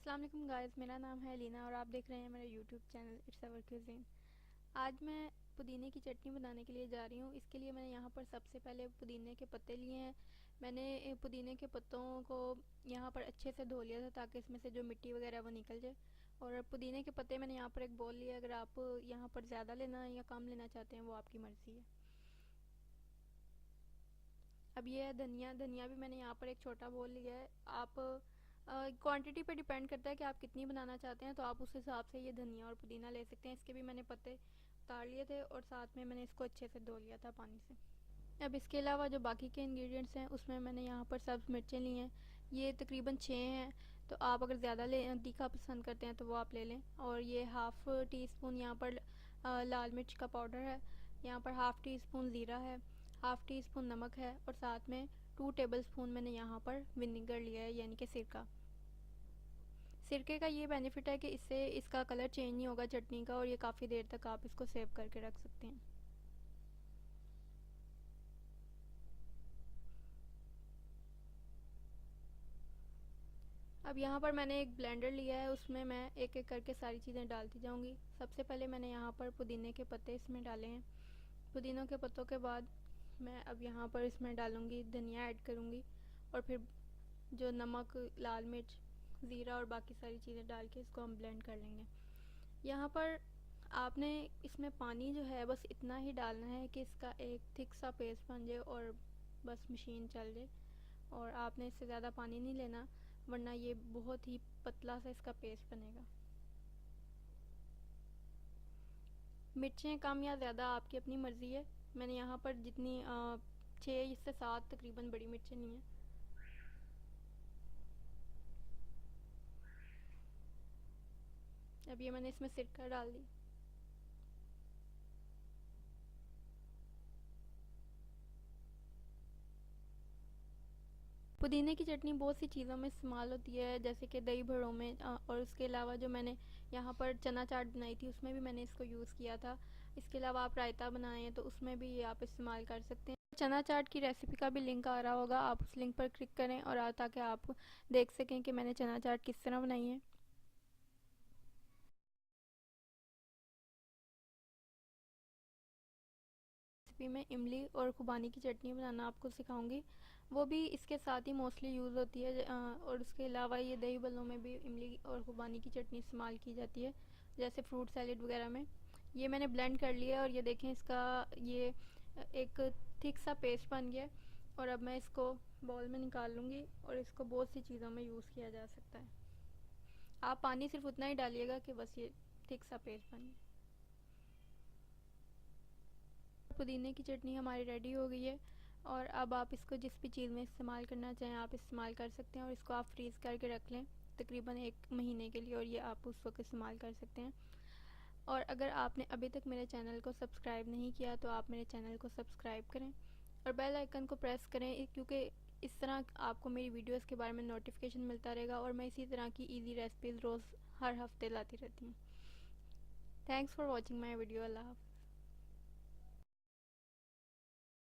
अस्सलाम वालेकुम गाइस, मेरा नाम है लीना और आप देख रहे हैं मेरा YouTube channel it's our cuisine. आज मैं पुदीने की चटनी बनाने के लिए जा रही हूँ। इसके लिए मैंने यहाँ पर सबसे पहले पुदीने के पत्ते लिए हैं। मैंने पुदीने के पत्तों को यहाँ पर अच्छे से धो लिया था ताकि इसमें से जो मिट्टी वगैरह वो निकल जाए। और पुदीने के पत्ते मैंने यहाँ पर एक बोल लिया। अगर आप यहाँ पर ज़्यादा लेना या कम लेना चाहते हैं वो आपकी मर्ज़ी है। अब ये है धनिया। धनिया भी मैंने यहाँ पर एक छोटा बोल लिया है। आप क्वांटिटी पे डिपेंड करता है कि आप कितनी बनाना चाहते हैं, तो आप उस हिसाब से ये धनिया और पुदीना ले सकते हैं। इसके भी मैंने पत्ते उतार लिए थे और साथ में मैंने इसको अच्छे से धो लिया था पानी से। अब इसके अलावा जो बाकी के इंग्रेडिएंट्स हैं उसमें मैंने यहाँ पर सब्ज़ मिर्चें ली हैं। ये तकरीबन 6 हैं, तो आप अगर ज़्यादा ले तीखा पसंद करते हैं तो वो आप ले लें। और ये हाफ़ टी स्पून यहाँ पर लाल मिर्च का पाउडर है। यहाँ पर हाफ़ टी स्पून ज़ीरा है, हाफ़ टी स्पून नमक है और साथ में 2 टेबल स्पून मैंने यहाँ पर विनेगर लिया है, यानी कि सिरका। सिरके का ये बेनिफिट है कि इससे इसका कलर चेंज नहीं होगा चटनी का, और ये काफ़ी देर तक आप इसको सेव करके रख सकते हैं। अब यहाँ पर मैंने एक ब्लेंडर लिया है, उसमें मैं एक एक करके सारी चीज़ें डालती जाऊँगी। सबसे पहले मैंने यहाँ पर पुदीने के पत्ते इसमें डाले हैं। पुदीनों के पत्तों के बाद मैं अब यहाँ पर इसमें डालूँगी धनिया ऐड करूँगी, और फिर जो नमक, लाल मिर्च, ज़ीरा और बाकी सारी चीज़ें डाल के इसको हम ब्लेंड कर लेंगे। यहाँ पर आपने इसमें पानी जो है बस इतना ही डालना है कि इसका एक थिक सा पेस्ट बन जाए और बस मशीन चल जाए। और आपने इससे ज़्यादा पानी नहीं लेना, वरना ये बहुत ही पतला सा इसका पेस्ट बनेगा। मिर्चें कम या ज़्यादा आपकी अपनी मर्ज़ी है। मैंने यहाँ पर जितनी 6 से 7 तकरीबन बड़ी मिर्चें ली हैं। अब ये मैंने इसमें सिरका डाल दी। पुदीने की चटनी बहुत सी चीज़ों में इस्तेमाल होती है, जैसे कि दही बड़ों में, और उसके अलावा जो मैंने यहाँ पर चना चाट बनाई थी उसमें भी मैंने इसको यूज़ किया था। इसके अलावा आप रायता बनाएं हैं तो उसमें भी ये आप इस्तेमाल कर सकते हैं। चना चाट की रेसिपी का भी लिंक आ रहा होगा, आप उस लिंक पर क्लिक करें और ताकि आप देख सकें कि मैंने चना चाट किस तरह बनाई है। रेसिपी में इमली और खुबानी की चटनी बनाना आपको सिखाऊंगी। वो भी इसके साथ ही मोस्टली यूज़ होती है। और उसके अलावा ये दही बल्लों में भी इमली और खुबानी की चटनी इस्तेमाल की जाती है, जैसे फ्रूट सैलेड वगैरह में। ये मैंने ब्लेंड कर लिया है और ये देखें इसका ये एक थिक सा पेस्ट बन गया। और अब मैं इसको बाउल में निकाल लूँगी और इसको बहुत सी चीज़ों में यूज़ किया जा सकता है। आप पानी सिर्फ उतना ही डालिएगा कि बस ये थिक सा पेस्ट बन जाए। पुदीने की चटनी हमारी रेडी हो गई है, और अब आप इसको जिस भी चीज़ में इस्तेमाल करना चाहें आप इस्तेमाल कर सकते हैं। और इसको आप फ्रीज़ करके रख लें तकरीबन 1 महीने के लिए, और ये आप उस वक्त इस्तेमाल कर सकते हैं। और अगर आपने अभी तक मेरे चैनल को सब्सक्राइब नहीं किया तो आप मेरे चैनल को सब्सक्राइब करें और बेल आइकन को प्रेस करें, क्योंकि इस तरह आपको मेरी वीडियोस के बारे में नोटिफिकेशन मिलता रहेगा, और मैं इसी तरह की इजी रेसिपीज़ रोज़ हर हफ्ते लाती रहती हूँ। Thanks for watching my video. अल्लाह हाफ़िज़।